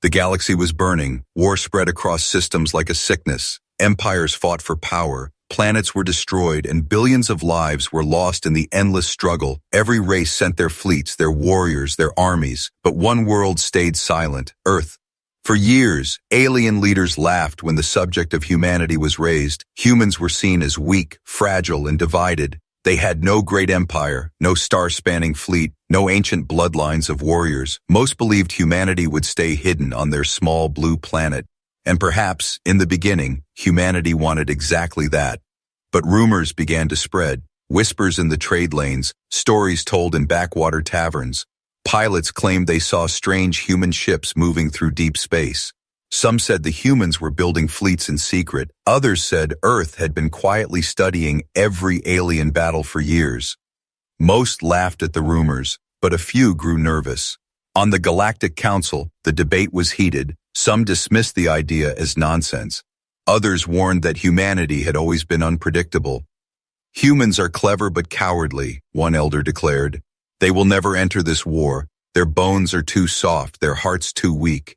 The galaxy was burning, war spread across systems like a sickness, empires fought for power, planets were destroyed, and billions of lives were lost in the endless struggle. Every race sent their fleets, their warriors, their armies, but one world stayed silent, Earth. For years, alien leaders laughed when the subject of humanity was raised. Humans were seen as weak, fragile, and divided. They had no great empire, no star-spanning fleet, no ancient bloodlines of warriors. Most believed humanity would stay hidden on their small blue planet. And perhaps, in the beginning, humanity wanted exactly that. But rumors began to spread, whispers in the trade lanes, stories told in backwater taverns. Pilots claimed they saw strange human ships moving through deep space. Some said the humans were building fleets in secret. Others said Earth had been quietly studying every alien battle for years. Most laughed at the rumors, but a few grew nervous. On the Galactic Council, the debate was heated. Some dismissed the idea as nonsense. Others warned that humanity had always been unpredictable. Humans are clever but cowardly, one elder declared. They will never enter this war. Their bones are too soft, their hearts too weak.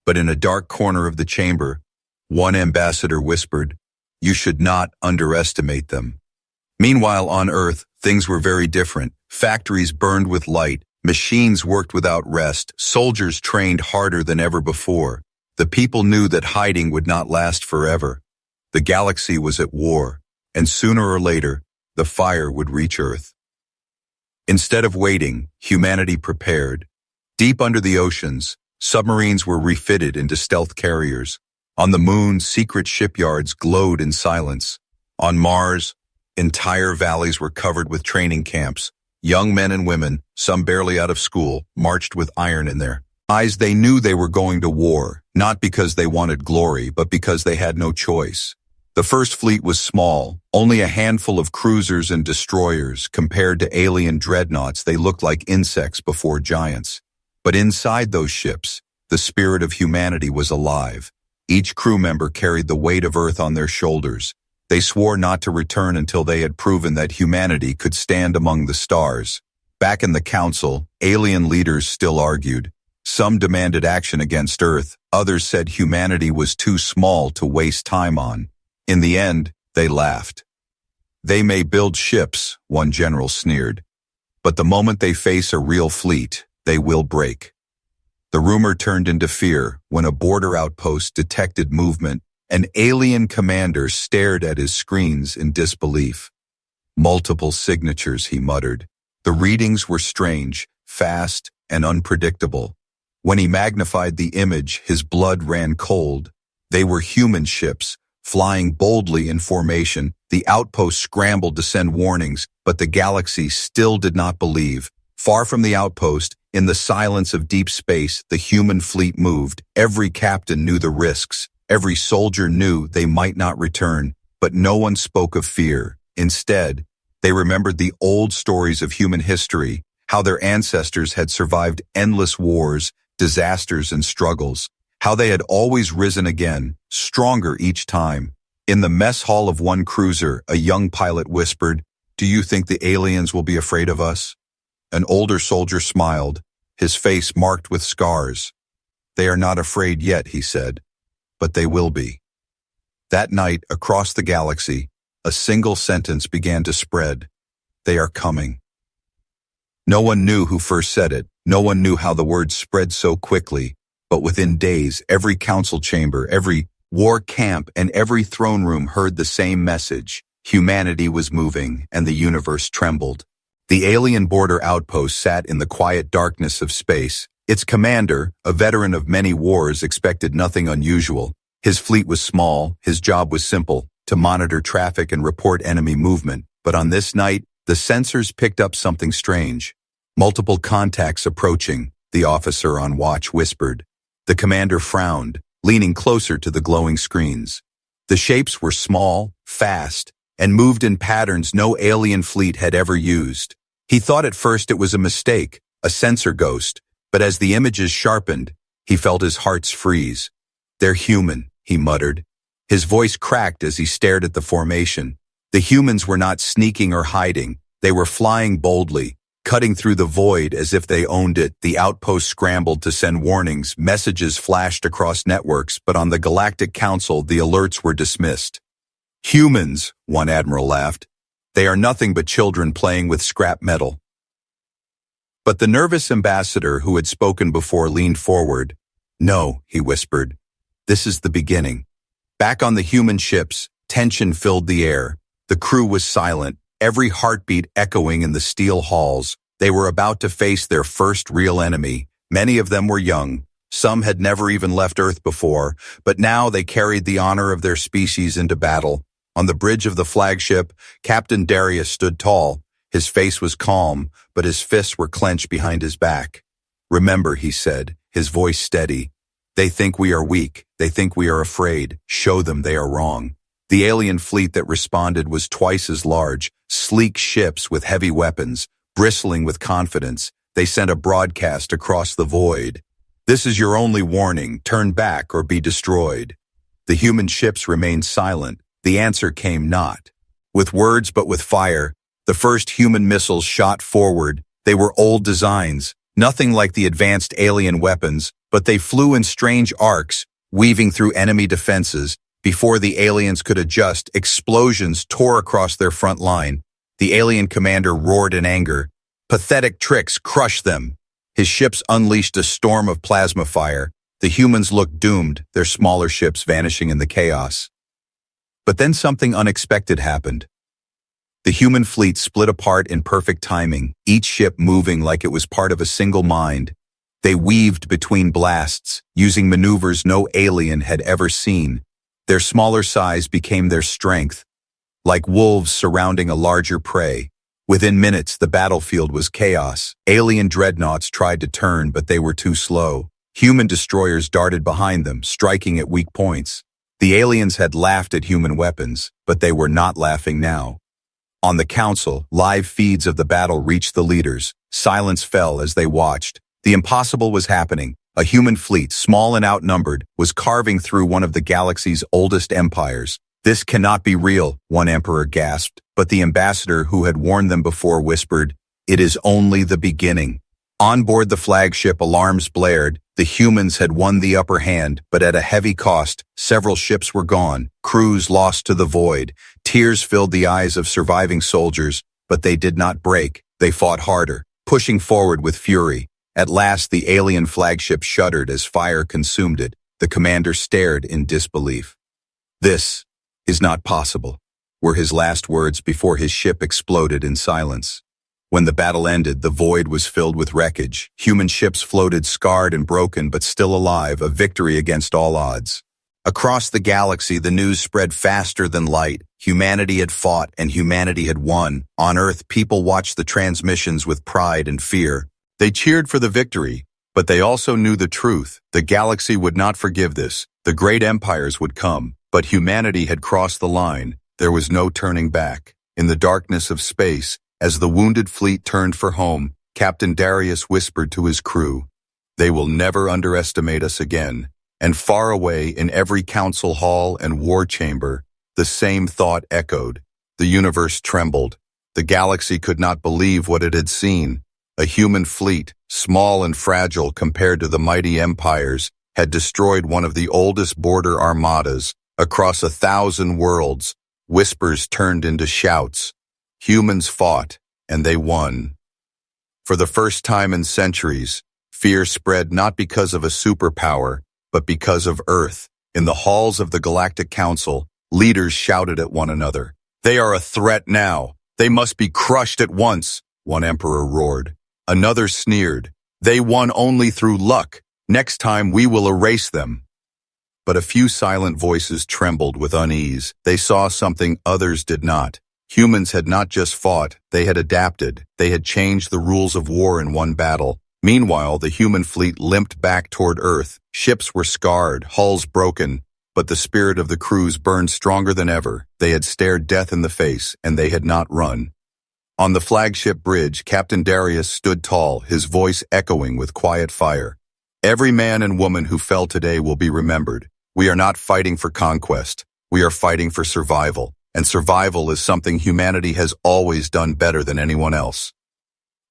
But in a dark corner of the chamber, one ambassador whispered, "You should not underestimate them." Meanwhile, on Earth, things were very different. Factories burned with light, machines worked without rest, soldiers trained harder than ever before. The people knew that hiding would not last forever. The galaxy was at war, and sooner or later, the fire would reach Earth. Instead of waiting, humanity prepared. Deep under the oceans, submarines were refitted into stealth carriers. On the moon, secret shipyards glowed in silence. On Mars, entire valleys were covered with training camps. Young men and women, some barely out of school, marched with iron in their eyes. They knew they were going to war, not because they wanted glory, but because they had no choice. The first fleet was small, only a handful of cruisers and destroyers. Compared to alien dreadnoughts, they looked like insects before giants. But inside those ships, the spirit of humanity was alive. Each crew member carried the weight of Earth on their shoulders. They swore not to return until they had proven that humanity could stand among the stars. Back in the council, alien leaders still argued. Some demanded action against Earth, others said humanity was too small to waste time on. In the end, they laughed. "They may build ships," one general sneered, "but the moment they face a real fleet, they will break." The rumor turned into fear when a border outpost detected movement. An alien commander stared at his screens in disbelief. "Multiple signatures," he muttered. The readings were strange, fast, and unpredictable. When he magnified the image, his blood ran cold. They were human ships, flying boldly in formation. The outpost scrambled to send warnings, but the galaxy still did not believe. Far from the outpost, in the silence of deep space, the human fleet moved. Every captain knew the risks. Every soldier knew they might not return, but no one spoke of fear. Instead, they remembered the old stories of human history, how their ancestors had survived endless wars, disasters, and struggles, how they had always risen again, stronger each time. In the mess hall of one cruiser, a young pilot whispered, "Do you think the aliens will be afraid of us?" An older soldier smiled, his face marked with scars. "They are not afraid yet," he said, "but they will be." That night, across the galaxy, a single sentence began to spread. "They are coming." No one knew who first said it. No one knew how the words spread so quickly. But within days, every council chamber, every war camp, and every throne room heard the same message. Humanity was moving, and the universe trembled. The alien border outpost sat in the quiet darkness of space. Its commander, a veteran of many wars, expected nothing unusual. His fleet was small, his job was simple, to monitor traffic and report enemy movement. But on this night, the sensors picked up something strange. "Multiple contacts approaching," the officer on watch whispered. The commander frowned, leaning closer to the glowing screens. The shapes were small, fast, and moved in patterns no alien fleet had ever used. He thought at first it was a mistake, a sensor ghost, but as the images sharpened, he felt his hearts freeze. "They're human," he muttered. His voice cracked as he stared at the formation. The humans were not sneaking or hiding. They were flying boldly, cutting through the void as if they owned it. The outpost scrambled to send warnings. Messages flashed across networks, but on the Galactic Council, the alerts were dismissed. Humans, one admiral laughed. They are nothing but children playing with scrap metal. But the nervous ambassador who had spoken before leaned forward. No, he whispered. This is the beginning. Back on the human ships, tension filled the air. The crew was silent, every heartbeat echoing in the steel halls. They were about to face their first real enemy. Many of them were young. Some had never even left Earth before, but now they carried the honor of their species into battle. On the bridge of the flagship, Captain Darius stood tall. His face was calm, but his fists were clenched behind his back. Remember, he said, his voice steady. They think we are weak. They think we are afraid. Show them they are wrong. The alien fleet that responded was twice as large, sleek ships with heavy weapons, bristling with confidence. They sent a broadcast across the void. This is your only warning. Turn back or be destroyed. The human ships remained silent. The answer came not. With words but with fire, the first human missiles shot forward. They were old designs, nothing like the advanced alien weapons, but they flew in strange arcs, weaving through enemy defenses. Before the aliens could adjust, explosions tore across their front line. The alien commander roared in anger. Pathetic tricks crushed them. His ships unleashed a storm of plasma fire. The humans looked doomed, their smaller ships vanishing in the chaos. But then something unexpected happened. The human fleet split apart in perfect timing, each ship moving like it was part of a single mind. They weaved between blasts, using maneuvers no alien had ever seen. Their smaller size became their strength, like wolves surrounding a larger prey. Within minutes, the battlefield was chaos. Alien dreadnoughts tried to turn, but they were too slow. Human destroyers darted behind them, striking at weak points. The aliens had laughed at human weapons, but they were not laughing now. On the council, live feeds of the battle reached the leaders. Silence fell as they watched. The impossible was happening. A human fleet, small and outnumbered, was carving through one of the galaxy's oldest empires. This cannot be real, one emperor gasped, but the ambassador who had warned them before whispered, it is only the beginning. On board the flagship, alarms blared. The humans had won the upper hand, but at a heavy cost. Several ships were gone, crews lost to the void. Tears filled the eyes of surviving soldiers, but they did not break. They fought harder, pushing forward with fury. At last, the alien flagship shuddered as fire consumed it. The commander stared in disbelief. This is not possible, were his last words before his ship exploded in silence. When the battle ended, the void was filled with wreckage. Human ships floated scarred and broken, but still alive, a victory against all odds. Across the galaxy, the news spread faster than light. Humanity had fought, and humanity had won. On Earth, people watched the transmissions with pride and fear. They cheered for the victory, but they also knew the truth. The galaxy would not forgive this. The great empires would come, but humanity had crossed the line. There was no turning back. In the darkness of space, as the wounded fleet turned for home, Captain Darius whispered to his crew, "They will never underestimate us again." And far away in every council hall and war chamber, the same thought echoed. The universe trembled. The galaxy could not believe what it had seen. A human fleet, small and fragile compared to the mighty empires, had destroyed one of the oldest border armadas. Across 1,000 worlds, whispers turned into shouts. Humans fought, and they won. For the first time in centuries, fear spread not because of a superpower, but because of Earth. In the halls of the Galactic Council, leaders shouted at one another. "They are a threat now. They must be crushed at once," one emperor roared. Another sneered. "They won only through luck. Next time we will erase them." But a few silent voices trembled with unease. They saw something others did not. Humans had not just fought, they had adapted. They had changed the rules of war in one battle. Meanwhile, the human fleet limped back toward Earth. Ships were scarred, hulls broken, but the spirit of the crews burned stronger than ever. They had stared death in the face, and they had not run. On the flagship bridge, Captain Darius stood tall, his voice echoing with quiet fire. "Every man and woman who fell today will be remembered. We are not fighting for conquest. We are fighting for survival. And survival is something humanity has always done better than anyone else."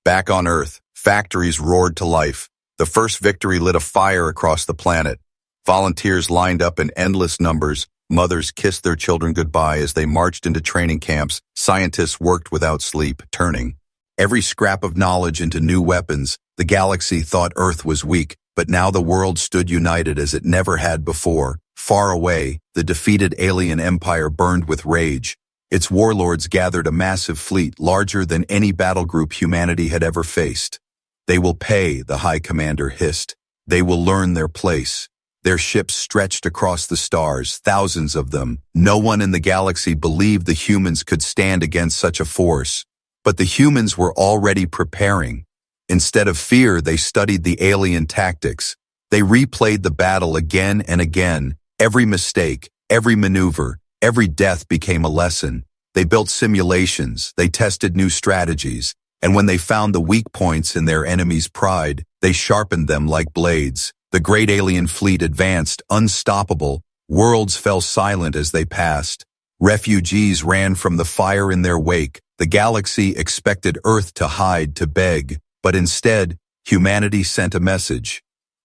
Back on Earth, factories roared to life. The first victory lit a fire across the planet. Volunteers lined up in endless numbers. Mothers kissed their children goodbye as they marched into training camps. Scientists worked without sleep, turning every scrap of knowledge into new weapons. The galaxy thought Earth was weak, but now the world stood united as it never had before. Far away, the defeated alien empire burned with rage. Its warlords gathered a massive fleet larger than any battle group humanity had ever faced. They will pay, the High Commander hissed. They will learn their place. Their ships stretched across the stars, thousands of them. No one in the galaxy believed the humans could stand against such a force. But the humans were already preparing. Instead of fear, they studied the alien tactics. They replayed the battle again and again. Every mistake, every maneuver, every death became a lesson. They built simulations, they tested new strategies, and when they found the weak points in their enemy's pride, they sharpened them like blades. The great alien fleet advanced, unstoppable. Worlds fell silent as they passed. Refugees ran from the fire in their wake. The galaxy expected Earth to hide, to beg, but instead, humanity sent a message.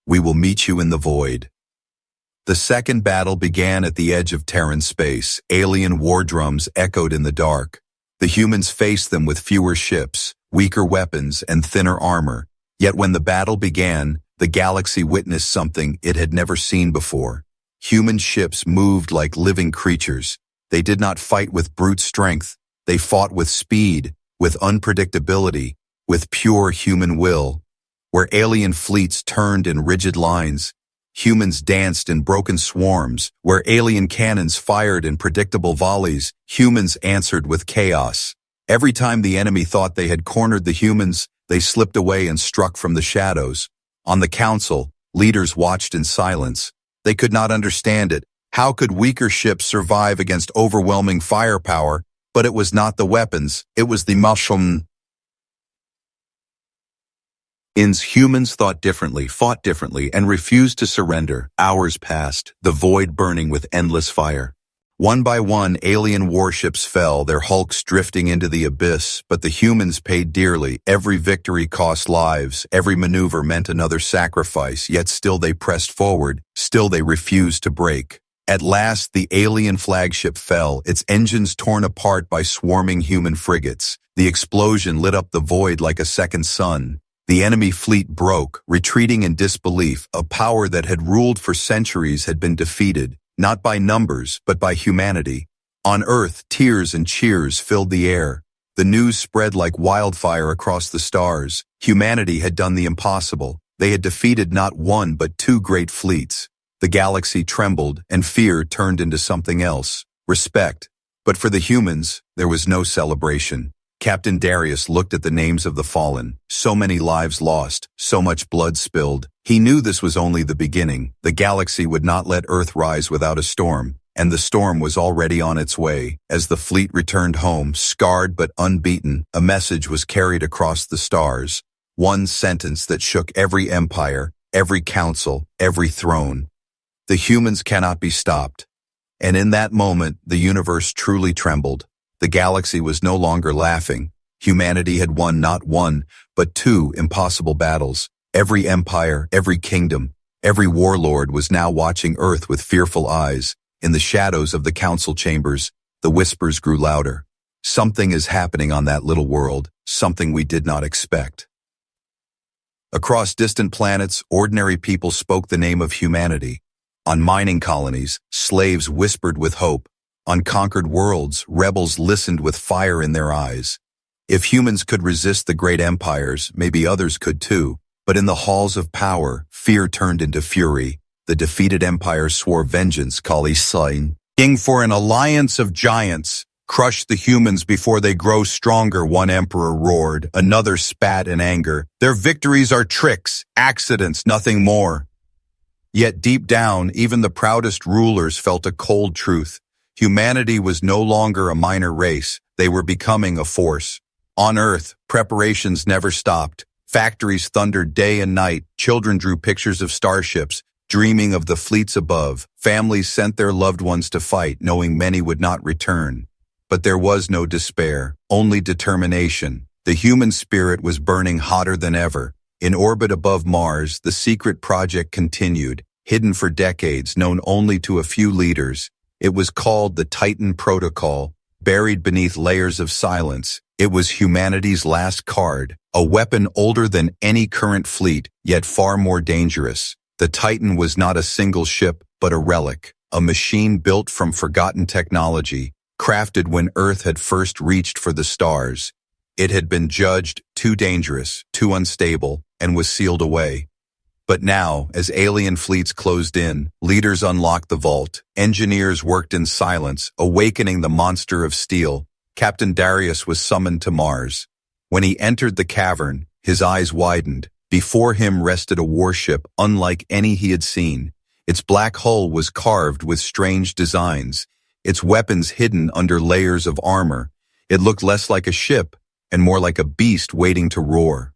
We will meet you in the void. The second battle began at the edge of Terran space. Alien war drums echoed in the dark. The humans faced them with fewer ships, weaker weapons, and thinner armor. Yet when the battle began, the galaxy witnessed something it had never seen before. Human ships moved like living creatures. They did not fight with brute strength. They fought with speed, with unpredictability, with pure human will. Where alien fleets turned in rigid lines, humans danced in broken swarms. Where alien cannons fired in predictable volleys, humans answered with chaos. Every time the enemy thought they had cornered the humans, they slipped away and struck from the shadows. On the council, leaders watched in silence. They could not understand it. How could weaker ships survive against overwhelming firepower? But it was not the weapons, it was the mushroom. Humans thought differently, fought differently, and refused to surrender. Hours passed, the void burning with endless fire. One by one, alien warships fell, their hulks drifting into the abyss, but the humans paid dearly. Every victory cost lives, every maneuver meant another sacrifice, yet still they pressed forward, still they refused to break. At last, the alien flagship fell, its engines torn apart by swarming human frigates. The explosion lit up the void like a second sun. The enemy fleet broke, retreating in disbelief. A power that had ruled for centuries had been defeated, not by numbers, but by humanity. On Earth, tears and cheers filled the air. The news spread like wildfire across the stars. Humanity had done the impossible. They had defeated not one but two great fleets. The galaxy trembled, and fear turned into something else, respect. But for the humans, there was no celebration. Captain Darius looked at the names of the fallen. So many lives lost, so much blood spilled. He knew this was only the beginning. The galaxy would not let Earth rise without a storm, and the storm was already on its way. As the fleet returned home, scarred but unbeaten, a message was carried across the stars. One sentence that shook every empire, every council, every throne. The humans cannot be stopped. And in that moment, the universe truly trembled. The galaxy was no longer laughing. Humanity had won not one, but two impossible battles. Every empire, every kingdom, every warlord was now watching Earth with fearful eyes. In the shadows of the council chambers, the whispers grew louder. Something is happening on that little world, something we did not expect. Across distant planets, ordinary people spoke the name of humanity. On mining colonies, slaves whispered with hope. On conquered worlds, rebels listened with fire in their eyes. If humans could resist the great empires, maybe others could too. But in the halls of power, fear turned into fury. The defeated empire swore vengeance, Kali Sign. King for an alliance of giants. Crush the humans before they grow stronger, one emperor roared. Another spat in anger. Their victories are tricks, accidents, nothing more. Yet deep down, even the proudest rulers felt a cold truth. Humanity was no longer a minor race. They were becoming a force. On Earth, preparations never stopped. Factories thundered day and night. Children drew pictures of starships, dreaming of the fleets above. Families sent their loved ones to fight, knowing many would not return. But there was no despair, only determination. The human spirit was burning hotter than ever. In orbit above Mars, the secret project continued, hidden for decades, known only to a few leaders. It was called the Titan Protocol. Buried beneath layers of silence, it was humanity's last card, a weapon older than any current fleet, yet far more dangerous. The Titan was not a single ship, but a relic, a machine built from forgotten technology, crafted when Earth had first reached for the stars. It had been judged too dangerous, too unstable, and was sealed away. But now, as alien fleets closed in, leaders unlocked the vault. Engineers worked in silence, awakening the monster of steel. Captain Darius was summoned to Mars. When he entered the cavern, his eyes widened. Before him rested a warship unlike any he had seen. Its black hull was carved with strange designs, its weapons hidden under layers of armor. It looked less like a ship and more like a beast waiting to roar.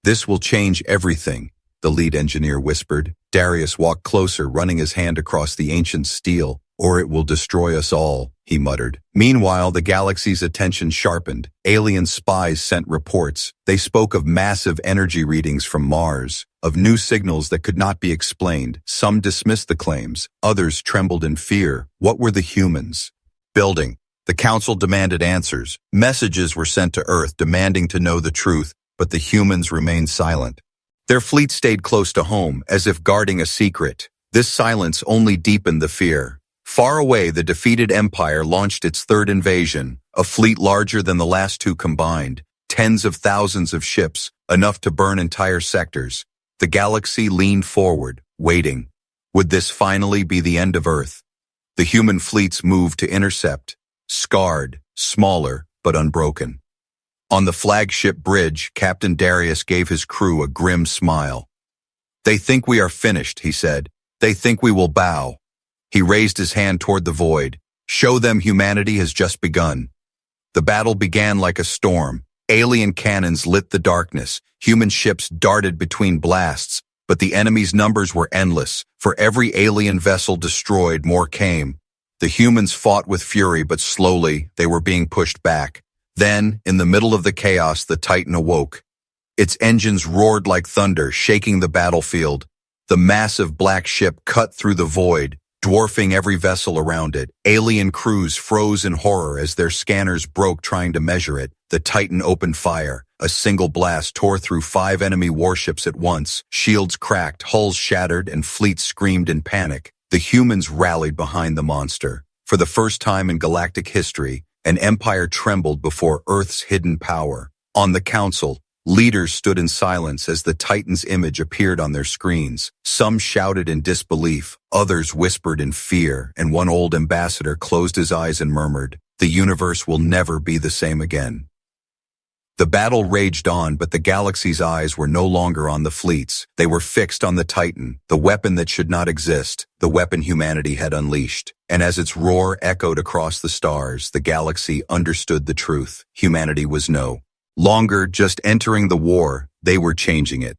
"This will change everything," the lead engineer whispered. Darius walked closer, running his hand across the ancient steel. "Or it will destroy us all," he muttered. Meanwhile, the galaxy's attention sharpened. Alien spies sent reports. They spoke of massive energy readings from Mars, of new signals that could not be explained. Some dismissed the claims, others trembled in fear. What were the humans building? The Council demanded answers. Messages were sent to Earth demanding to know the truth, but the humans remained silent. Their fleet stayed close to home, as if guarding a secret. This silence only deepened the fear. Far away, the defeated empire launched its third invasion, a fleet larger than the last two combined, tens of thousands of ships, enough to burn entire sectors. The galaxy leaned forward, waiting. Would this finally be the end of Earth? The human fleets moved to intercept, scarred, smaller, but unbroken. On the flagship bridge, Captain Darius gave his crew a grim smile. "They think we are finished," he said. "They think we will bow." He raised his hand toward the void. "Show them humanity has just begun." The battle began like a storm. Alien cannons lit the darkness. Human ships darted between blasts, but the enemy's numbers were endless. For every alien vessel destroyed, more came. The humans fought with fury, but slowly they were being pushed back. Then, in the middle of the chaos, the Titan awoke. Its engines roared like thunder, shaking the battlefield. The massive black ship cut through the void, dwarfing every vessel around it. Alien crews froze in horror as their scanners broke trying to measure it. The Titan opened fire. A single blast tore through 5 enemy warships at once. Shields cracked, hulls shattered, and fleets screamed in panic. The humans rallied behind the monster. For the first time in galactic history, an empire trembled before Earth's hidden power. On the Council, leaders stood in silence as the Titan's image appeared on their screens. Some shouted in disbelief, others whispered in fear, and one old ambassador closed his eyes and murmured, "The universe will never be the same again." The battle raged on, but the galaxy's eyes were no longer on the fleets. They were fixed on the Titan, the weapon that should not exist, the weapon humanity had unleashed. And as its roar echoed across the stars, the galaxy understood the truth. Humanity was no longer just entering the war, they were changing it.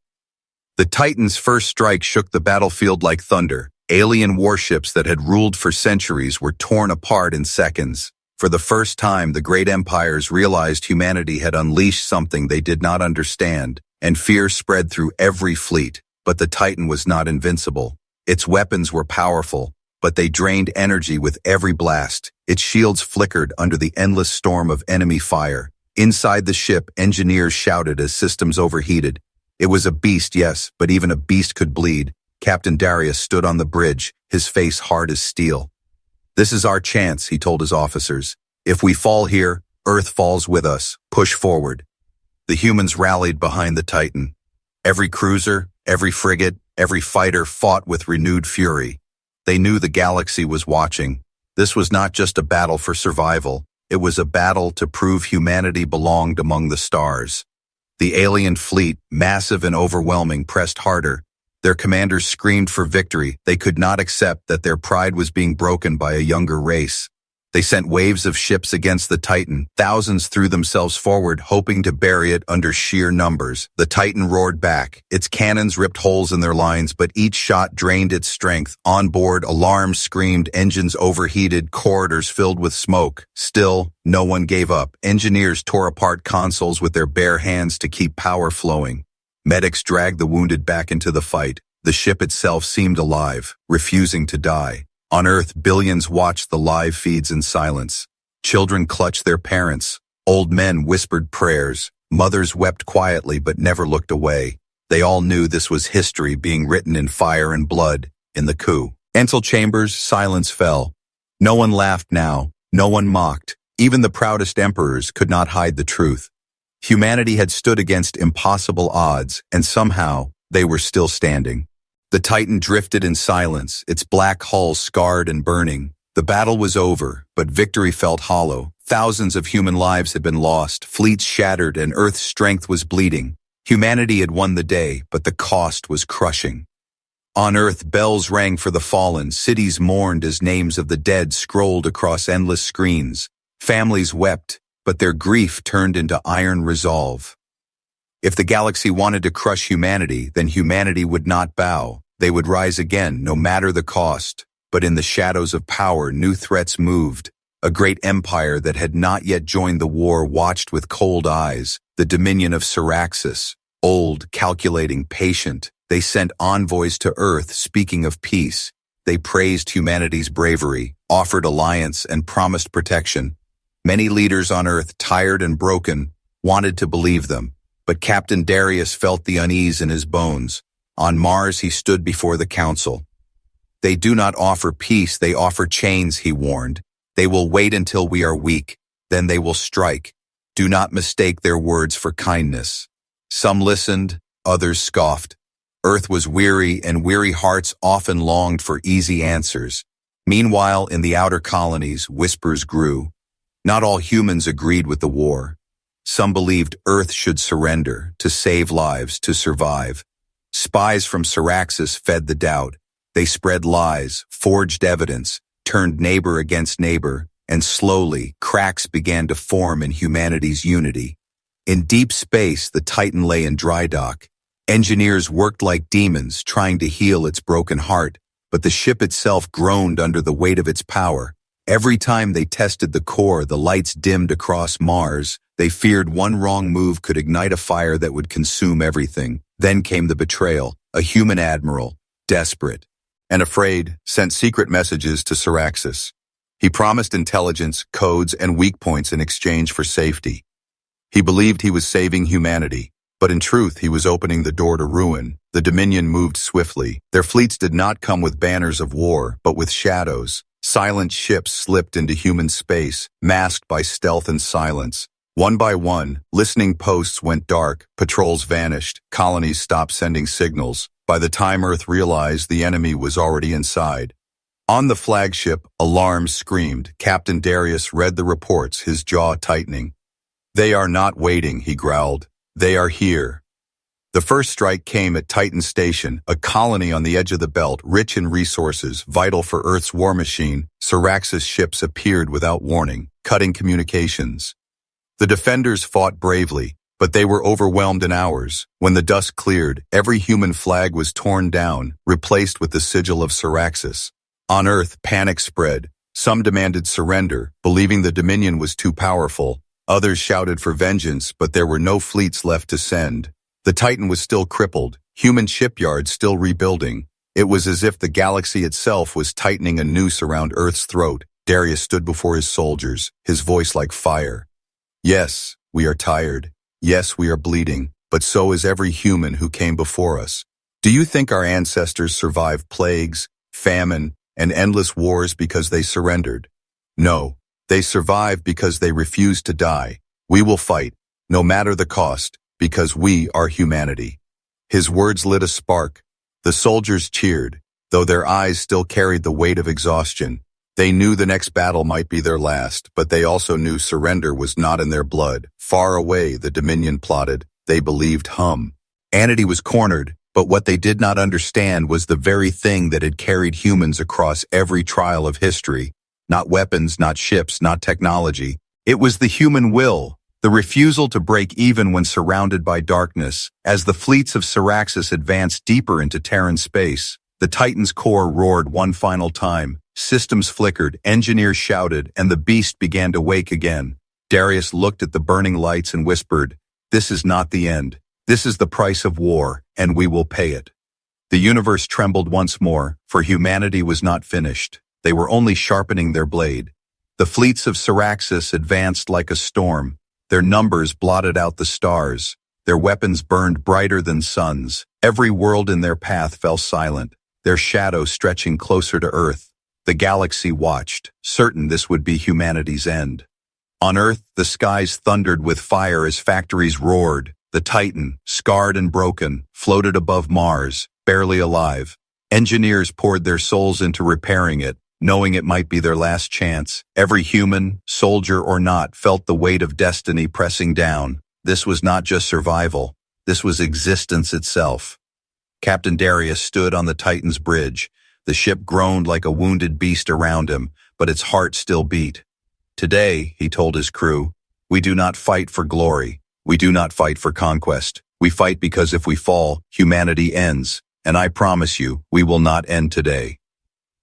The Titan's first strike shook the battlefield like thunder. Alien warships that had ruled for centuries were torn apart in seconds. For the first time, the great empires realized humanity had unleashed something they did not understand, and fear spread through every fleet. But the Titan was not invincible. Its weapons were powerful, but they drained energy with every blast. Its shields flickered under the endless storm of enemy fire. Inside the ship, engineers shouted as systems overheated. It was a beast, yes, but even a beast could bleed. Captain Darius stood on the bridge, his face hard as steel. "This is our chance," he told his officers. "If we fall here, Earth falls with us. Push forward." The humans rallied behind the Titan. Every cruiser, every frigate, every fighter fought with renewed fury. They knew the galaxy was watching. This was not just a battle for survival. It was a battle to prove humanity belonged among the stars. The alien fleet, massive and overwhelming, pressed harder. Their commanders screamed for victory. They could not accept that their pride was being broken by a younger race. They sent waves of ships against the Titan. Thousands threw themselves forward, hoping to bury it under sheer numbers. The Titan roared back. Its cannons ripped holes in their lines, but each shot drained its strength. On board, alarms screamed, engines overheated, corridors filled with smoke. Still, no one gave up. Engineers tore apart consoles with their bare hands to keep power flowing. Medics dragged the wounded back into the fight. The ship itself seemed alive, refusing to die. On Earth, billions watched the live feeds in silence. Children clutched their parents. Old men whispered prayers. Mothers wept quietly but never looked away. They all knew this was history being written in fire and blood in the coup. Council chambers, silence fell. No one laughed now. No one mocked. Even the proudest emperors could not hide the truth. Humanity had stood against impossible odds, and somehow they were still standing. The Titan drifted in silence, its black hull scarred and burning. The battle was over, but victory felt hollow. Thousands of human lives had been lost, fleets shattered, and Earth's strength was bleeding. Humanity had won the day, but the cost was crushing. On Earth, bells rang for the fallen, cities mourned as names of the dead scrolled across endless screens. Families wept, but their grief turned into iron resolve. If the galaxy wanted to crush humanity, then humanity would not bow. They would rise again, no matter the cost. But in the shadows of power, new threats moved. A great empire that had not yet joined the war watched with cold eyes. The dominion of Syraxis, old, calculating, patient. They sent envoys to Earth speaking of peace. They praised humanity's bravery, offered alliance, and promised protection. Many leaders on Earth, tired and broken, wanted to believe them. But Captain Darius felt the unease in his bones. On Mars, he stood before the council. They do not offer peace, they offer chains, he warned. They will wait until we are weak, then they will strike. Do not mistake their words for kindness. Some listened, others scoffed. Earth was weary, and weary hearts often longed for easy answers. Meanwhile, in the outer colonies, whispers grew. Not all humans agreed with the war. Some believed Earth should surrender, to save lives, to survive. Spies from Syraxis fed the doubt. They spread lies, forged evidence, turned neighbor against neighbor, and slowly, cracks began to form in humanity's unity. In deep space, the Titan lay in dry dock. Engineers worked like demons, trying to heal its broken heart, but the ship itself groaned under the weight of its power. Every time they tested the core, the lights dimmed across Mars. They feared one wrong move could ignite a fire that would consume everything. Then came the betrayal. A human admiral, desperate and afraid, sent secret messages to Syraxis. He promised intelligence, codes, and weak points in exchange for safety. He believed he was saving humanity, but in truth he was opening the door to ruin. The Dominion moved swiftly. Their fleets did not come with banners of war, but with shadows. Silent ships slipped into human space, masked by stealth and silence. One by one, listening posts went dark, patrols vanished, colonies stopped sending signals. By the time Earth realized the enemy was already inside. On the flagship, alarms screamed. Captain Darius read the reports, his jaw tightening. "They are not waiting," he growled. "They are here." The first strike came at Titan Station, a colony on the edge of the belt, rich in resources, vital for Earth's war machine. Syraxis ships appeared without warning, cutting communications. The defenders fought bravely, but they were overwhelmed in hours. When the dust cleared, every human flag was torn down, replaced with the sigil of Syraxis. On Earth, panic spread. Some demanded surrender, believing the Dominion was too powerful. Others shouted for vengeance, but there were no fleets left to send. The Titan was still crippled, human shipyards still rebuilding. It was as if the galaxy itself was tightening a noose around Earth's throat. Darius stood before his soldiers, his voice like fire. "Yes, we are tired. Yes, we are bleeding, but so is every human who came before us. Do you think our ancestors survived plagues, famine, and endless wars because they surrendered? No, they survived because they refused to die. We will fight, no matter the cost, because we are humanity." His words lit a spark. The soldiers cheered, though their eyes still carried the weight of exhaustion. They knew the next battle might be their last, but they also knew surrender was not in their blood. Far away, the Dominion plotted. They believed humanity was cornered, but what they did not understand was the very thing that had carried humans across every trial of history. Not weapons, not ships, not technology. It was the human will, the refusal to break even when surrounded by darkness. As the fleets of Syraxis advanced deeper into Terran space, the Titan's core roared one final time. Systems flickered, engineers shouted, and the beast began to wake again. Darius looked at the burning lights and whispered, "This is not the end. This is the price of war, and we will pay it." The universe trembled once more, for humanity was not finished. They were only sharpening their blade. The fleets of Syraxis advanced like a storm. Their numbers blotted out the stars. Their weapons burned brighter than suns. Every world in their path fell silent, their shadow stretching closer to Earth. The galaxy watched, certain this would be humanity's end. On Earth, the skies thundered with fire as factories roared. The Titan, scarred and broken, floated above Mars, barely alive. Engineers poured their souls into repairing it, knowing it might be their last chance. Every human, soldier or not, felt the weight of destiny pressing down. This was not just survival. This was existence itself. Captain Darius stood on the Titan's bridge. The ship groaned like a wounded beast around him, but its heart still beat. "Today," he told his crew, "we do not fight for glory. We do not fight for conquest. We fight because if we fall, humanity ends. And I promise you, we will not end today."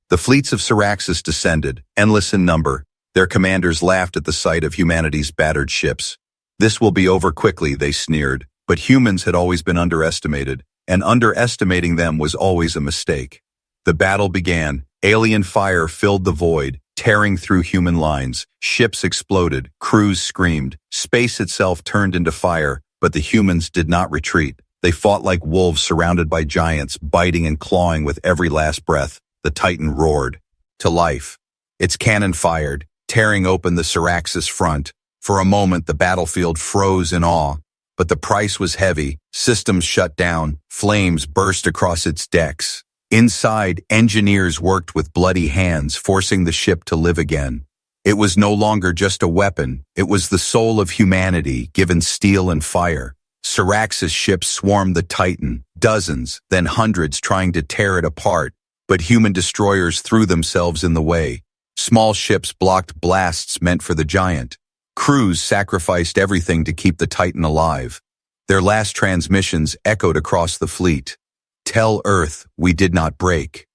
The fleets of Syraxis descended, endless in number. Their commanders laughed at the sight of humanity's battered ships. "This will be over quickly," they sneered, but humans had always been underestimated, and underestimating them was always a mistake. The battle began. Alien fire filled the void, tearing through human lines. Ships exploded, crews screamed. Space itself turned into fire, but the humans did not retreat. They fought like wolves surrounded by giants, biting and clawing with every last breath. The Titan roared. To life. Its cannon fired, tearing open the Syraxis front. For a moment, the battlefield froze in awe. But the price was heavy. Systems shut down. Flames burst across its decks. Inside, engineers worked with bloody hands, forcing the ship to live again. It was no longer just a weapon. It was the soul of humanity, given steel and fire. Syraxis ships swarmed the Titan, dozens, then hundreds trying to tear it apart. But human destroyers threw themselves in the way. Small ships blocked blasts meant for the giant. Crews sacrificed everything to keep the Titan alive. Their last transmissions echoed across the fleet. "Tell Earth we did not break."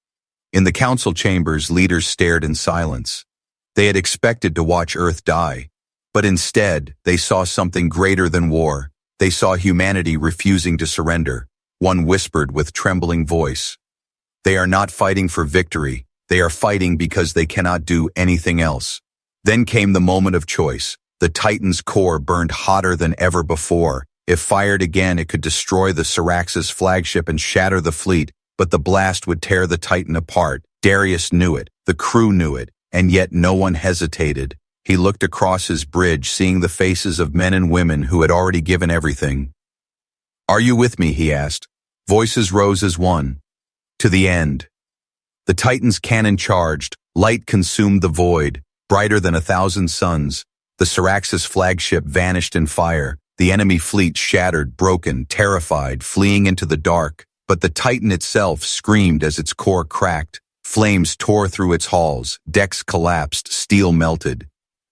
In the council chambers, leaders stared in silence. They had expected to watch Earth die. But instead, they saw something greater than war. They saw humanity refusing to surrender. One whispered with trembling voice, "They are not fighting for victory. They are fighting because they cannot do anything else." Then came the moment of choice. The Titan's core burned hotter than ever before. If fired again, it could destroy the Syraxis flagship and shatter the fleet, but the blast would tear the Titan apart. Darius knew it, the crew knew it, and yet no one hesitated. He looked across his bridge, seeing the faces of men and women who had already given everything. "Are you with me?" he asked. Voices rose as one. "To the end." The Titan's cannon charged, light consumed the void, brighter than 1,000 suns. The Syraxis flagship vanished in fire. The enemy fleet shattered, broken, terrified, fleeing into the dark. But the Titan itself screamed as its core cracked. Flames tore through its halls, decks collapsed, steel melted.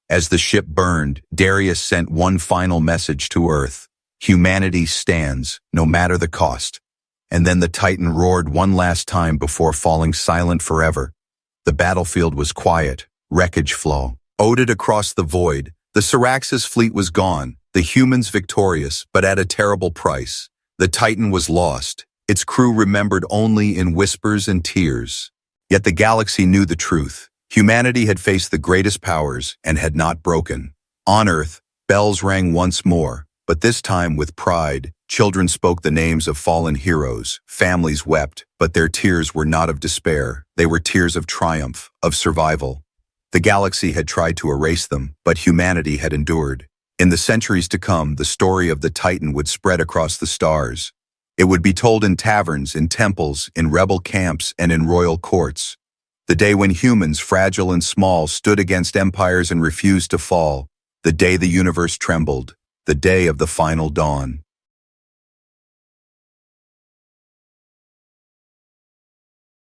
As the ship burned, Darius sent one final message to Earth. Humanity stands, no matter the cost. And then the Titan roared one last time before falling silent forever. The battlefield was quiet, wreckage floated across the void. The Syraxis fleet was gone, the humans victorious, but at a terrible price. The Titan was lost, its crew remembered only in whispers and tears. Yet the galaxy knew the truth. Humanity had faced the greatest powers and had not broken. On Earth, bells rang once more, but this time with pride. Children spoke the names of fallen heroes. Families wept, but their tears were not of despair. They were tears of triumph, of survival. The galaxy had tried to erase them, but humanity had endured. In the centuries to come, the story of the Titan would spread across the stars. It would be told in taverns, in temples, in rebel camps, and in royal courts. The day when humans, fragile and small, stood against empires and refused to fall. The day the universe trembled. The day of the final dawn.